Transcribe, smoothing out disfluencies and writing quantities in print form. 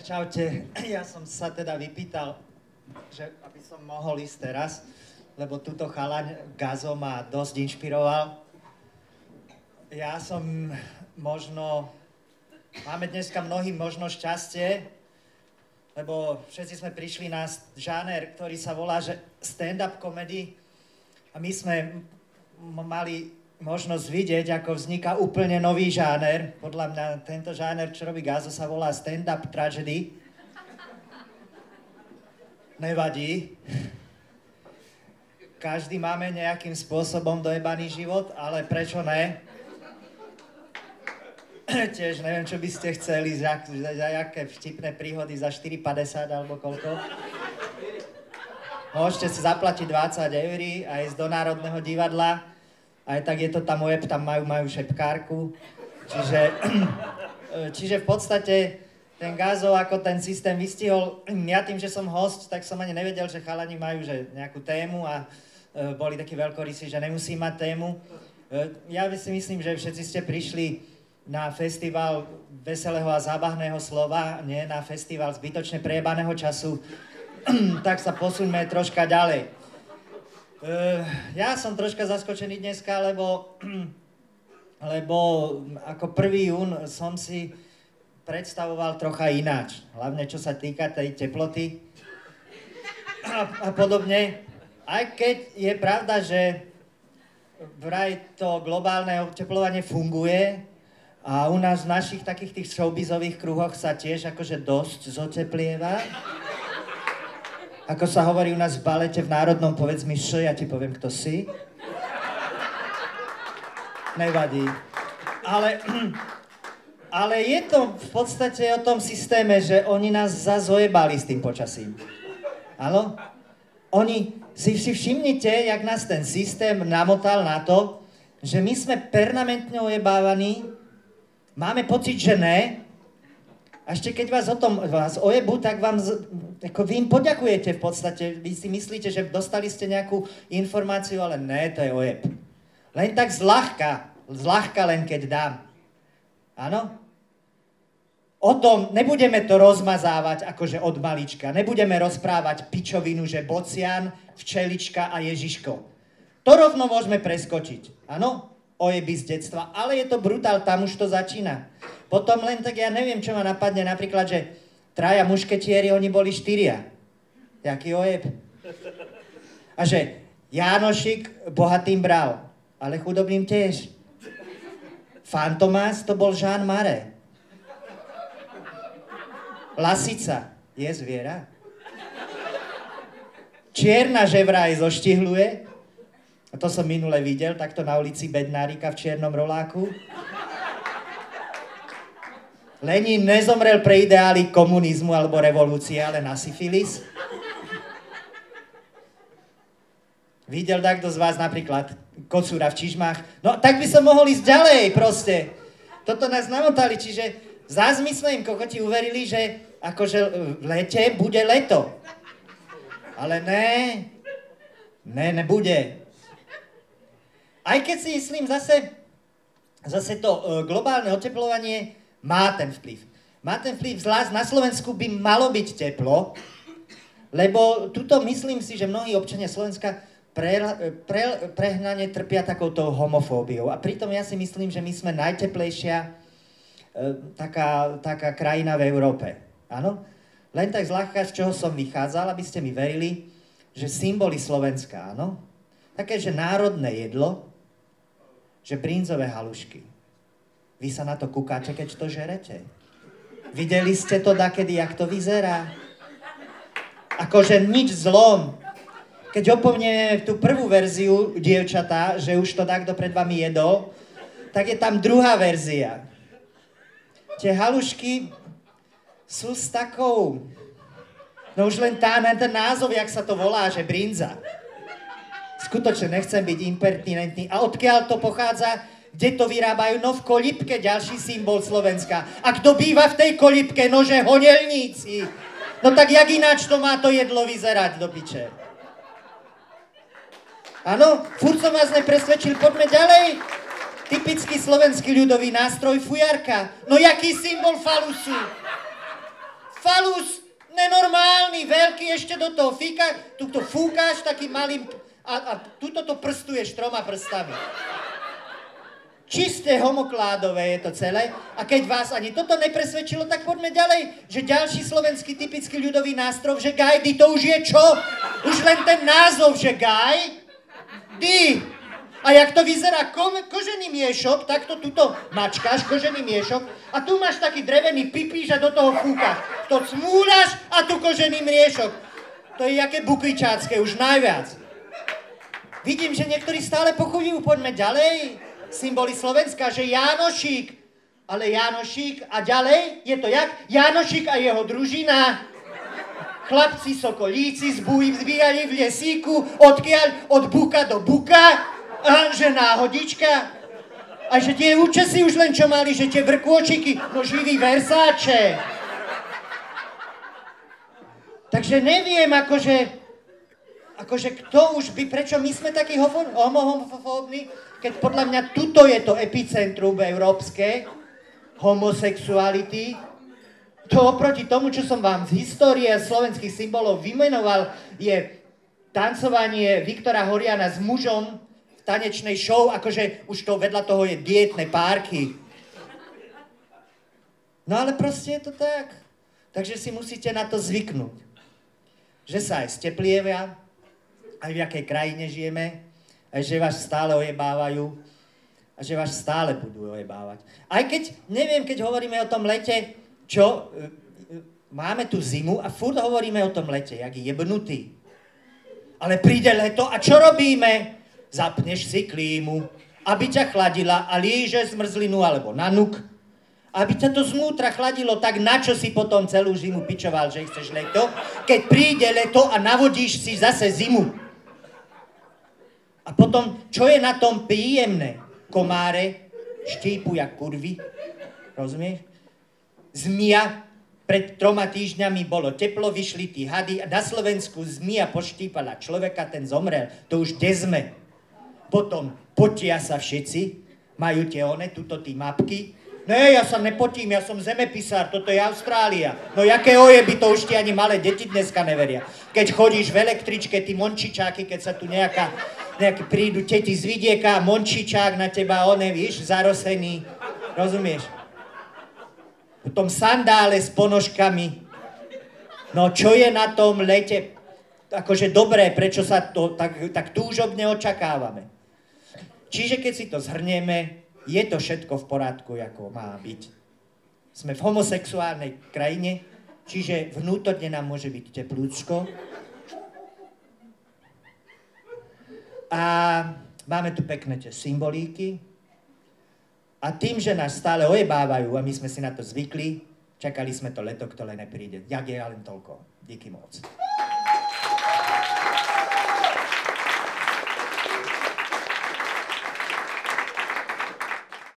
Čaute, ja som sa teda vypýtal, že aby som mohol ísť teraz, lebo túto chalaň Gazo ma dosť inšpiroval. Ja som máme dneska mnohí možno šťastie, lebo všetci sme prišli na žáner, ktorý sa volá že stand-up comedy a my sme mali možnosť vidieť, ako vzniká úplne nový žáner. Podľa mňa tento žáner, čo robí Gazo, sa volá stand-up tragedy. Nevadí. Každý máme nejakým spôsobom dojebaný život, ale prečo ne? Tiež neviem, čo by ste chceli, za jaké vtipné príhody za 4,50 alebo koľko. Môžete si zaplatiť 20 € a ísť do Národného divadla. Aj tak je to tam web, tam majú šepkárku. Čiže v podstate ten Gazo ako ten systém vystihol. Ja tým, že som host, tak som ani nevedel, že chalani majú že nejakú tému a boli takí veľkorysí, že nemusí mať tému. Ja si myslím, že všetci ste prišli na festival veselého a zábavného slova, nie na festival zbytočne prejebaného času. Tak sa posuňme troška ďalej. Ja som troška zaskočený dneska, lebo ako 1. jún som si predstavoval trocha ináč. Hlavne čo sa týka tej teploty a podobne. Aj keď je pravda, že vraj to globálne oteplovanie funguje a u nás v našich takých tých showbizových kruhoch sa tiež akože dosť zoteplieva. Ako sa hovorí u nás v balete v Národnom, povedz mi ja ti poviem, kto si. Nevadí. Ale je to v podstate o tom systéme, že oni nás zazojebali s tým počasím. Áno? Oni si všimnite, jak nás ten systém namotal na to, že my sme permanentne ojebávaní, máme pocit, že ne, a ešte keď vás ojebu, tak vy im poďakujete v podstate. Vy si myslíte, že dostali ste nejakú informáciu, ale ne, to je ojeb. Len tak zľahka len keď dám. Áno? O tom nebudeme to rozmazávať akože od malička. Nebudeme rozprávať pičovinu, že Bocian, Včelička a Ježiško. To rovno môžeme preskočiť. Áno? Ojeby z detstva. Ale je to brutál, tam už to začína. Potom len tak ja neviem, čo ma napadne. Napríklad, že 3 mušketieri, oni boli 4. Jaký ojeb? A že Jánošik bohatým bral, ale chudobným tiež. Fantomás to bol Jean Marais. Lasica je zviera. Čierna že vraj zoštihluje. A to som minule videl, takto na ulici Bednárika v čiernom roláku. Lenin nezomrel pre ideály komunizmu alebo revolúcie, ale na syfilis. Videl takto z vás napríklad kocúra v čižmách? No tak by som mohol ísť ďalej proste. Toto nás namotali, čiže zás my sme im kokoti uverili, že akože v lete bude leto. Ale nebude. Aj keď si myslím zase to globálne oteplovanie má ten vplyv. Má ten vplyv, zvlášť na Slovensku by malo byť teplo, lebo tuto myslím si, že mnohí občania Slovenska prehnane trpia takouto homofóbiou. A pritom ja si myslím, že my sme najteplejšia taká krajina v Európe. Áno? Len tak zľahka, z čoho som vychádzal, aby ste mi verili, že symboly Slovenska, áno? Také, že národné jedlo, že brinzové halušky. Vy sa na to kúkáte, keď to žerete. Videli ste to dakedy, jak to vyzerá? Akože nič zlom. Keď opomnieme tú prvú verziu, dievčatá, že už to takto pred vami jedol, tak je tam druhá verzia. Tie halušky sú s takou... No už len ten názov, jak sa to volá, že brinza. Skutočne nechcem byť impertinentný. A odkiaľ to pochádza? Kde to vyrábajú? No v Kolípke, ďalší symbol Slovenska. A kto býva v tej Kolípke? Nože honelníci. No tak jak ináč to má to jedlo vyzerať, do piče? Áno, furt som vás nepresvedčil, poďme ďalej. Typický slovenský ľudový nástroj fujarka. No jaký symbol falusu? falus, nenormálny, veľký, ešte do toho tuto fúkáš takým malým a tuto to prstuješ 3 prstami. Čisté homokládové je to celé. A keď vás ani toto nepresvedčilo, tak poďme ďalej. Že ďalší slovenský typický ľudový nástroj, že gajdy, to už je čo? Už len ten názov, že gaj? Dy. A jak to vyzerá? Kožený miešok, takto tuto mačkáš, kožený miešok. A tu máš taký drevený pipíš a do toho fúkaš. To cmúľaš a tu kožený miešok. To je jaké bukvičácké, už najviac. Vidím, že niektorí stále pochudujú. Poďme ďalej. Symboly Slovenska, že Jánošík, ale Jánošík a ďalej je to jak? Jánošík a jeho družina, chlapci sokolíci zbíjali v lesíku, odkiaľ? Od buka do buka, a že náhodička. A že tie účesy už len čo mali, že tie vrkôčiky, no živý Versace. Takže neviem, akože kto už by, prečo my sme takí homofóbni? Keď podľa mňa tuto je to epicentrum európske homosexuality, to oproti tomu, čo som vám z histórie slovenských symbolov vymenoval, je tancovanie Viktora Horiana s mužom v tanečnej show, akože už to vedľa toho je dietné párky. No ale proste je to tak. Takže si musíte na to zvyknúť. Že sa aj steplievia, aj v jakej krajine žijeme, aj že vás stále ojebávajú a že vás stále budú ojebávať. Aj keď, neviem, keď hovoríme o tom lete, čo, máme tu zimu a furt hovoríme o tom lete, jak je jebnutý. Ale príde leto a čo robíme? Zapneš si klímu, aby ťa chladila a líže zmrzlinu alebo nanuk. Aby ťa to znútra chladilo, tak na čo si potom celú zimu pičoval, že chceš leto? Keď príde leto a navodíš si zase zimu. A potom, čo je na tom príjemné? Komáre štípu jak kurvy, rozumieš? Zmija, pred 3 týždňami bolo teplo, vyšli tí hady a na Slovensku zmija poštípala človeka, ten zomrel. To už kde sme? Potom potia sa všetci, majú tie tuto tí mapky. Ne, ja sa nepotím, ja som zemepisár, toto je Austrália. No jaké ojeby, to už ti ani malé deti dneska neveria. Keď chodíš v električke, tí mončičáky, keď sa tu nejaké prídu teti z vidieka, mončičák na teba, víš, zarosený, rozumieš? Potom sandále s ponožkami. No čo je na tom lete? Akože dobré, prečo sa to tak túžobne očakávame? Čiže keď si to zhrnieme, je to všetko v poriadku, ako má byť. Sme v homosexuálnej krajine, čiže vnútorne nám môže byť teplúčko. A máme tu pekné tie symbolíky. A tým, že nás stále ojebávajú a my sme si na to zvykli, čakali sme to leto, ktoré nepríde. Jak je len toľko. Díky moc.